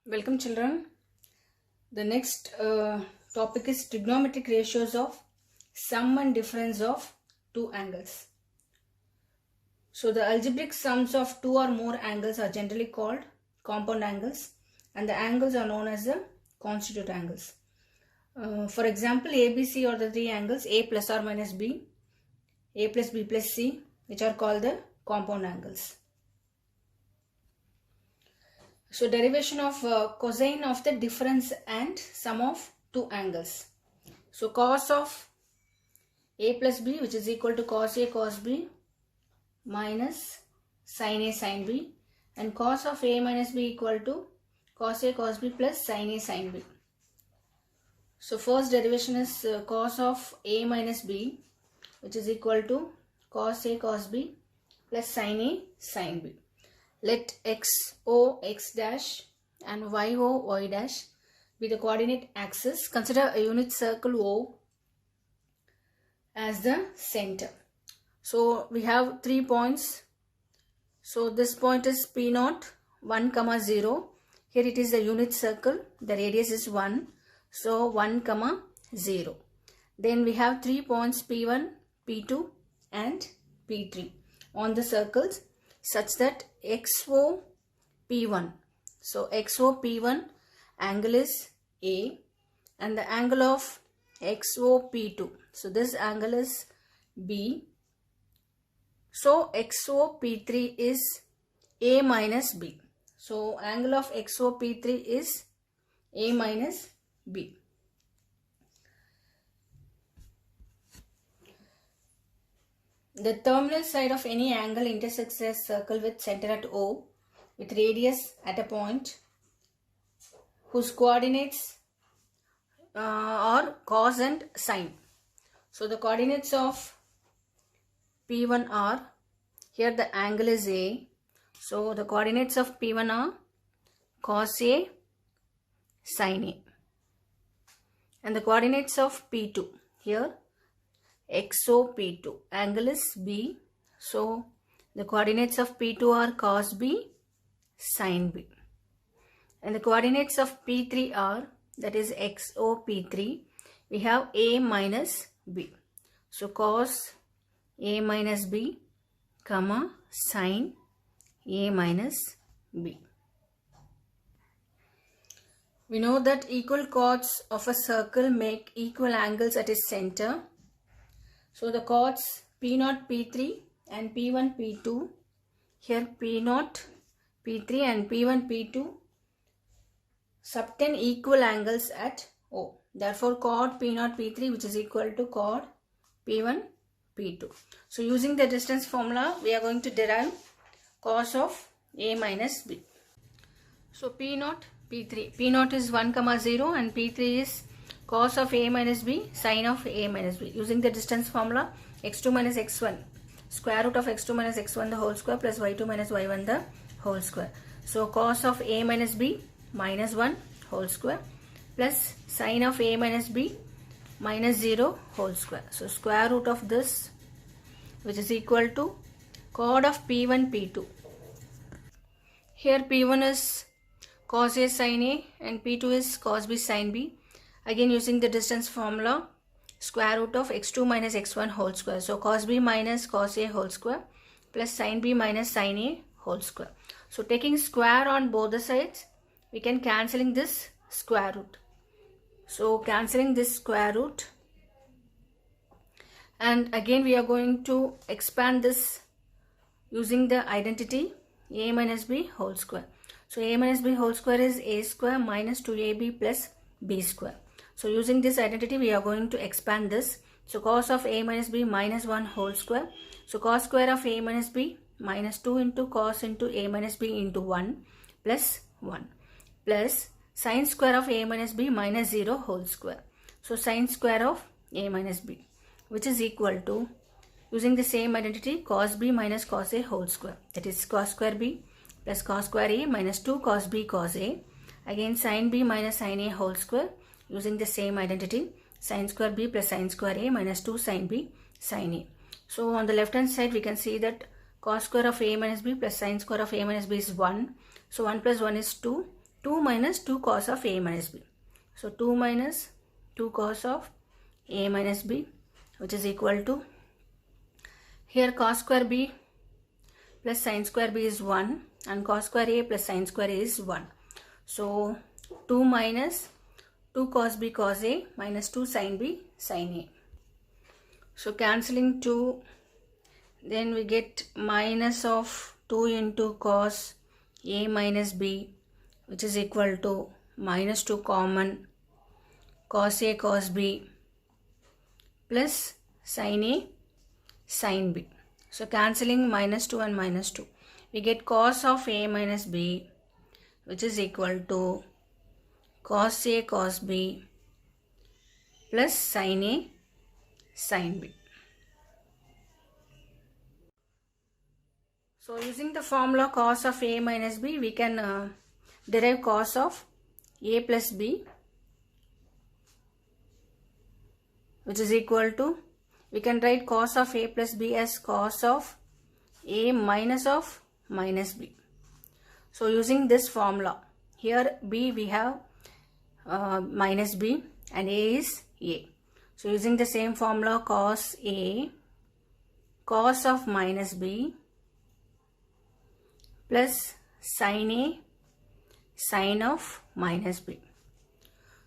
Welcome children. The next topic is trigonometric ratios of sum and difference of two angles. So the algebraic sums of two or more angles are generally called compound angles, and the angles are known as the constituent angles. For example, ABC are the three angles A plus or minus B, A plus B plus C, which are called the compound angles. So derivation of cosine of the difference and sum of two angles. So cos of A plus B, which is equal to cos A cos B minus sin A sin B, and cos of A minus B equal to cos A cos B plus sin A sin B. So first derivation is cos of A minus B, which is equal to cos A cos B plus sin A sin B. Let XO x dash and YO y dash be the coordinate axis. Consider a unit circle O as the center. So we have 3 points. So this point is P0, 1, 0. Here it is the unit circle. The radius is 1. So 1, 0. Then we have 3 points P1, P2 and P3 on the circles, such that XO P1. So XO P1 angle is A, and the angle of XO P2. So this angle is B. So XO P3 is A minus B. So angle of XO P3 is A minus B. The terminal side of any angle intersects a circle with center at O with radius at a point whose coordinates are cos and sin. So the coordinates of P1 are, here the angle is A. So the coordinates of P1 are cos A sin A. And the coordinates of P2, here XO P2, angle is B. So the coordinates of P2 are cos B sin B. And the coordinates of P3 are, that is XO P3, we have A minus B. So cos A minus B, comma, sin A minus B. We know that equal chords of a circle make equal angles at its center. So the chords P0, P3 and P1, P2, here P0, P3 and P1, P2 subtend equal angles at O. Therefore chord P0, P3, which is equal to chord P1, P2. So using the distance formula, we are going to derive cos of A minus B. So P0, P3. P0 is 1, 0 and P3 is cos of A minus B, sin of A minus B. Using the distance formula, x2 minus x1, square root of x2 minus x1 the whole square plus y2 minus y1 the whole square. So cos of A minus B minus 1 whole square plus sin of A minus B minus 0 whole square. So square root of this, which is equal to chord of P1, P2. Here P1 is cos A sin A and P2 is cos B sin B. Again using the distance formula, square root of x2 minus x1 whole square. So cos B minus cos A whole square plus sin B minus sin A whole square. So taking square on both the sides, we can cancelling this square root. So cancelling this square root, and again we are going to expand this using the identity A minus B whole square. So A minus B whole square is A square minus 2AB plus B square. So using this identity, we are going to expand this. So cos of A minus B minus 1 whole square. So cos square of A minus B minus 2 into cos into A minus B into 1 plus 1 plus sin square of A minus B minus 0 whole square. So sin square of A minus B, which is equal to, using the same identity, cos B minus cos A whole square. That is cos square B plus cos square A minus 2 cos B cos A. Again sin B minus sin A whole square. Using the same identity, sin square B plus sin square A minus 2 sin B sin A. So on the left hand side, we can see that cos square of A minus B plus sin square of A minus B is 1. So 1 plus 1 is 2. 2 minus 2 cos of A minus B. So 2 minus 2 cos of A minus B, which is equal to, here cos square B plus sin square B is 1 and cos square A plus sin square A is 1. So 2 minus 2 cos B cos A minus 2 sin B sin A. So cancelling 2, then we get minus of 2 into cos A minus B, which is equal to minus 2 common cos A cos B plus sin A sin B. So cancelling minus 2 and minus 2, we get cos of A minus B, which is equal to cos A cos B plus sin A sin B. So using the formula cos of A minus B, we can derive cos of A plus B, which is equal to, we can write cos of A plus B as cos of A minus of minus B. So using this formula, here B we have minus B and A is A. So using the same formula, cos A cos of minus B plus sin A sin of minus B.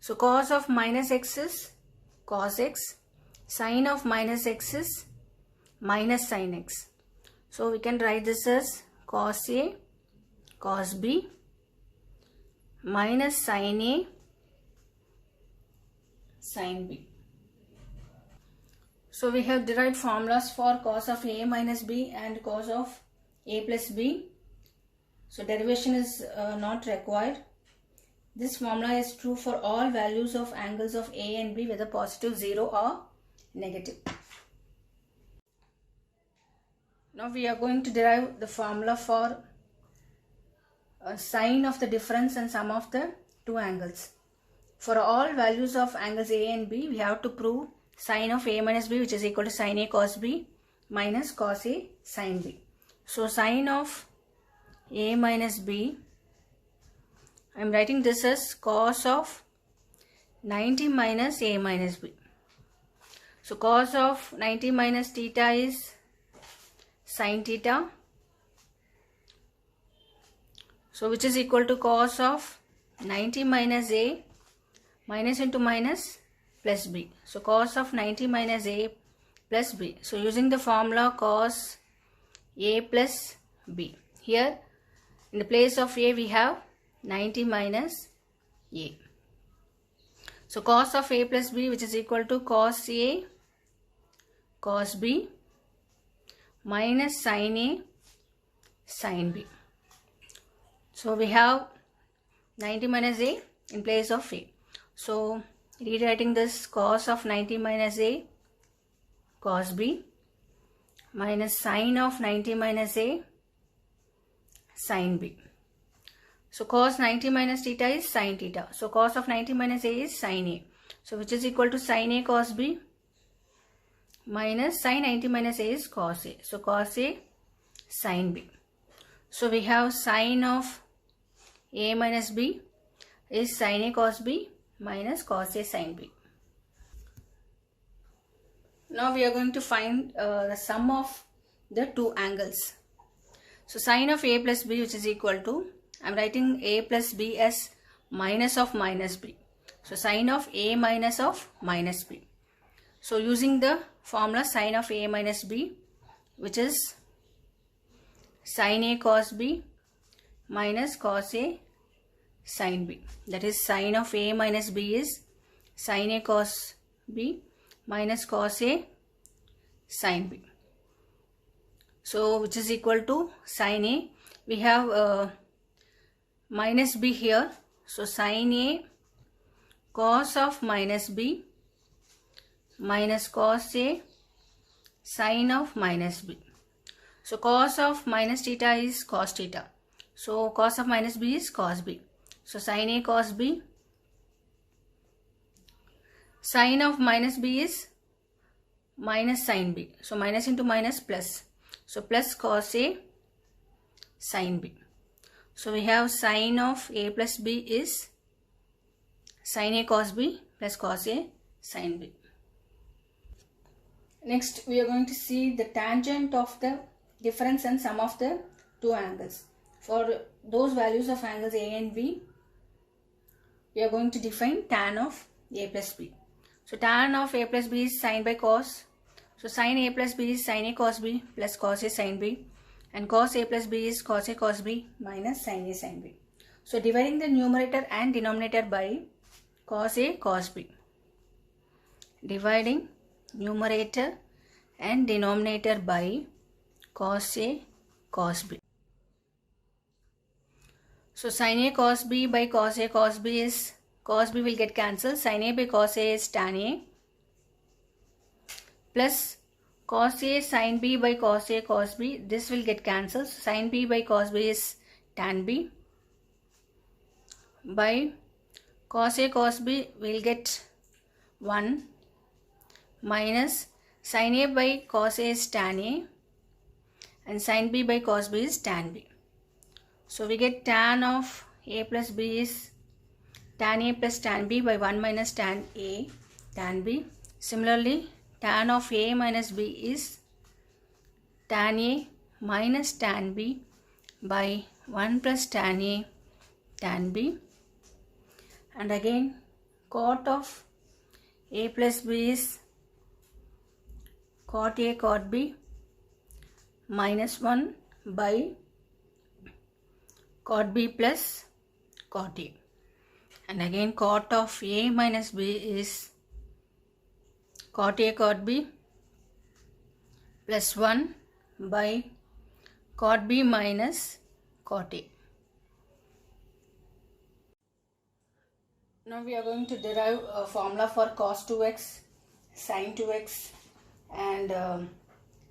So cos of minus x is cos x, sin of minus x is minus sin x. So we can write this as cos A cos B minus sin A sin B. So we have derived formulas for cos of A minus B and cos of A plus B. So derivation is not required. This formula is true for all values of angles of A and B, whether positive, 0 or negative. Now we are going to derive the formula for sine of the difference and sum of the two angles. For all values of angles A and B, we have to prove sine of A minus B, which is equal to sin A cos B minus cos A sin B. So sine of A minus B, I am writing this as cos of 90 minus A minus B. So cos of 90 minus theta is sin theta. So which is equal to cos of 90 minus A minus into minus plus B. So cos of 90 minus A plus B. So using the formula cos A plus B. Here in the place of A we have 90 minus A. So cos of A plus B, which is equal to cos A cos B minus sin A sin B. So we have 90 minus A in place of A. So rewriting this, cos of 90 minus A cos B minus sin of 90 minus A sin B. So cos 90 minus theta is sin theta. So cos of 90 minus A is sin A. So which is equal to sin A cos B minus sin 90 minus A is cos A. So cos A sin B. So we have sin of A minus B is sin A cos B minus cos A sin B. Now we are going to find the sum of the two angles. So sin of A plus B, which is equal to, I am writing A plus B as minus of minus B. So sin of A minus of minus B. So using the formula sin of A minus B, which is sin A cos B minus cos A sin B. That is sin of A minus B is sin A cos B minus cos A sin B. So which is equal to sin A. We have minus B here. So sin A cos of minus B minus cos A sin of minus B. So cos of minus theta is cos theta. So cos of minus B is cos B. So sin A cos B. Sin of minus B is minus sin B. So minus into minus plus. So plus cos A sin B. So we have sine of a plus b is sin a cos b plus cos a sin b. Next we are going to see the tangent of the difference and sum of the two angles. For those values of angles a and b, we are going to define tan of a plus b. So tan of a plus b is sin by cos. So sin a plus b is sin a cos b plus cos a sin b. And cos a plus b is cos a cos b minus sin a sin b. So dividing the numerator and denominator by cos a cos b. Dividing numerator and denominator by cos a cos b. So sin a cos b by cos a cos b is, cos b will get cancelled. Sin a by cos a is tan a plus cos a sin b by cos a cos b. This will get cancelled. Sin b by cos b is tan b by cos a cos b will get 1 minus sin a by cos a is tan a and sin b by cos b is tan b. So we get tan of a plus b is tan a plus tan b by 1 minus tan a tan b. Similarly, tan of a minus b is tan a minus tan b by 1 plus tan a tan b. And again cot of a plus b is cot a cot b minus 1 by cot b plus cot a. And again cot of a minus b is cot a cot b plus 1 by cot b minus cot a. Now we are going to derive a formula for cos 2x, sin 2x and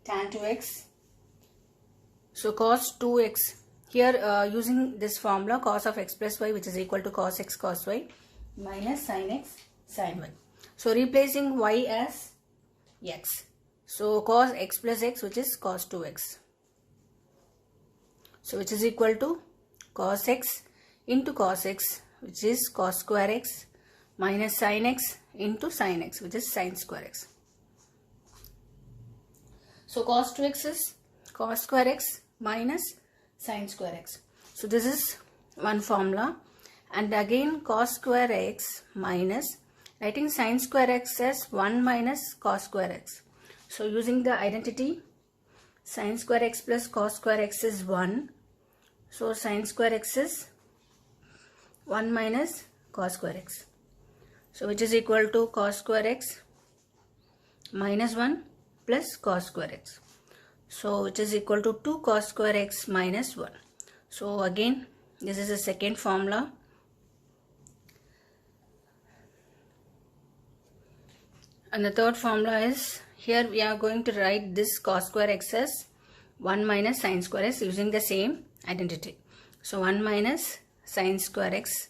tan 2x. So cos 2x, here using this formula cos of x plus y, which is equal to cos x cos y minus sin x sin y. So replacing y as x. So cos x plus x, which is cos 2x. So which is equal to cos x into cos x, which is cos square x minus sin x into sin x, which is sin square x. So cos 2x is cos square x minus sin square x. So this is one formula. And again cos square x minus, writing sin square x as 1 minus cos square x. So using the identity, sin square x plus cos square x is 1. So sin square x is 1 minus cos square x. So which is equal to cos square x minus 1 plus cos square x. So which is equal to 2 cos square x minus 1. So again this is the second formula. And the third formula is, here we are going to write this cos square x as 1 minus sin square x using the same identity. So 1 minus sin square x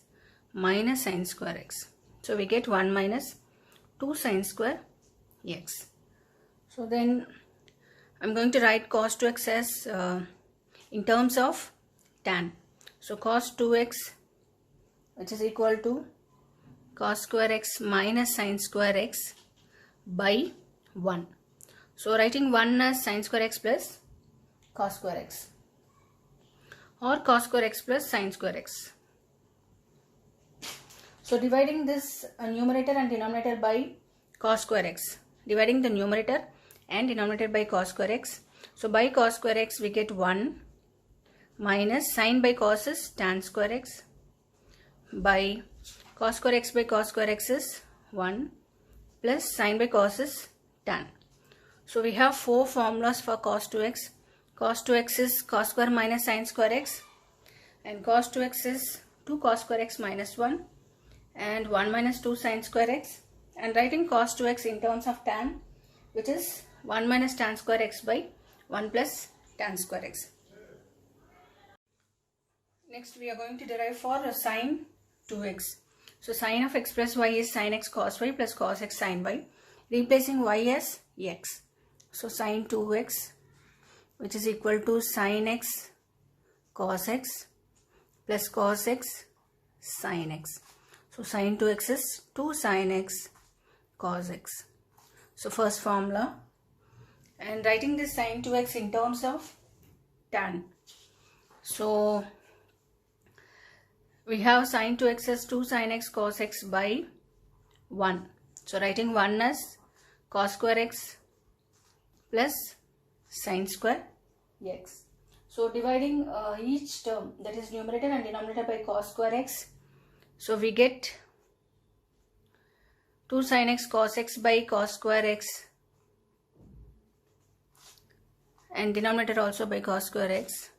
minus sin square x. So we get 1 minus 2 sin square x. So then I'm going to write cos 2x as in terms of tan. So cos 2x, which is equal to cos square x minus sin square x by 1. So writing 1 as sin square x plus cos square x, or cos square x plus sin square x. So dividing this numerator and denominator by cos square x. Dividing the numerator and denominator by cos square x. So by cos square x we get 1 minus sin by cos is tan square x by cos square x by cos square x is 1 plus sin by cos is tan. So we have 4 formulas for cos 2x. Cos 2x is cos square minus sin square x, and cos 2x is 2 cos square x minus 1 and 1 minus 2 sin square x, and writing cos 2x in terms of tan, which is 1 minus tan square x by 1 plus tan square x. Next we are going to derive for sin 2x. So sin of x plus y is sin x cos y plus cos x sin y, replacing y as x. So sin 2x, which is equal to sin x cos x plus cos x sin x. So sin 2x is 2 sin x cos x. So first formula, and writing this sin 2x in terms of tan. So we have sin 2x as 2 sin x cos x by 1. So writing 1 as cos square x plus sin square x. So dividing each term, that is numerator and denominator, by cos square x. So we get 2 sin x cos x by cos square x, and denominator also by cos square x.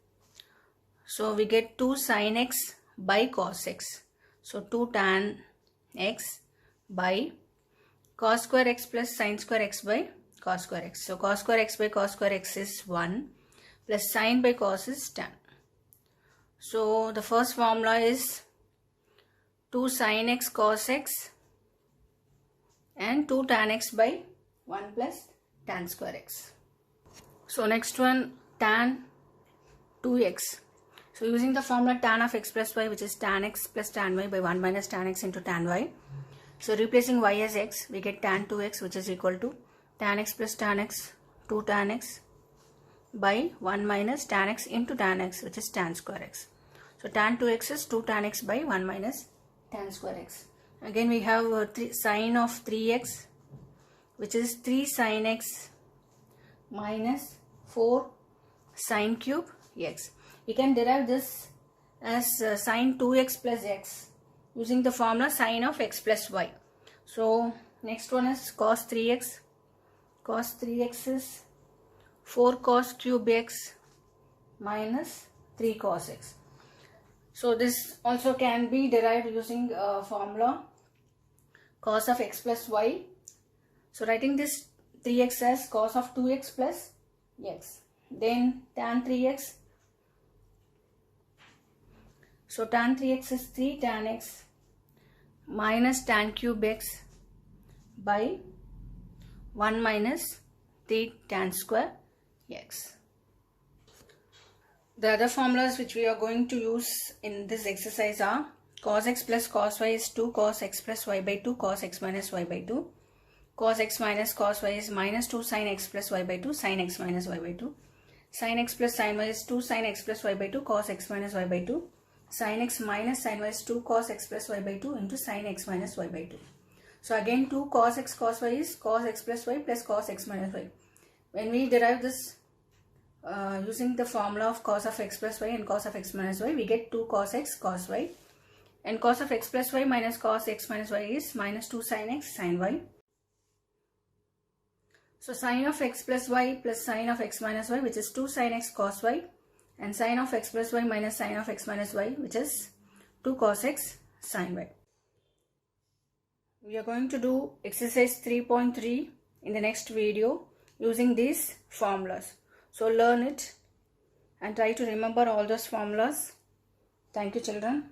So we get 2 sin x by cos x. So 2 tan x by cos square x plus sin square x by cos square x. So cos square x by cos square x is 1 plus sin by cos is tan. So the first formula is 2 sin x cos x and 2 tan x by 1 plus tan square x. So next one, tan 2x. So using the formula tan of x plus y, which is tan x plus tan y by 1 minus tan x into tan y. So replacing y as x, we get tan 2x, which is equal to tan x plus tan x, 2 tan x by 1 minus tan x into tan x, which is tan square x. So tan 2x is 2 tan x by 1 minus tan square x. Again we have sine of 3x, which is 3 sin x minus 4 sine cube x. We can derive this as sine 2x plus x using the formula sine of x plus y. So next one is cos 3x. Cos 3x is 4 cos cube x minus 3 cos x. So this also can be derived using formula cos of x plus y. So writing this 3x as cos of 2x plus x. Then tan 3x. So tan 3x is 3 tan x minus tan cube x by 1 minus 3 tan square x. The other formulas which we are going to use in this exercise are cos x plus cos y is 2 cos x plus y by 2 cos x minus y by 2. Cos x minus cos y is minus 2 sin x plus y by 2 sin x minus y by 2. Sin x plus sin y is 2 sin x plus y by 2 cos x minus y by 2. Sin x minus sin y is 2 cos x plus y by 2 into sin x minus y by 2. So again 2 cos x cos y is cos x plus y plus cos x minus y. When we derive this using the formula of cos of x plus y and cos of x minus y, we get 2 cos x cos y, and cos of x plus y minus cos x minus y is minus 2 sin x sin y. So sin of x plus y plus sin of x minus y, which is 2 sin x cos y, and sin of x plus y minus sin of x minus y, which is 2 cos x sin y. We are going to do exercise 3.3 in the next video using these formulas. So learn it and try to remember all those formulas. Thank you, children.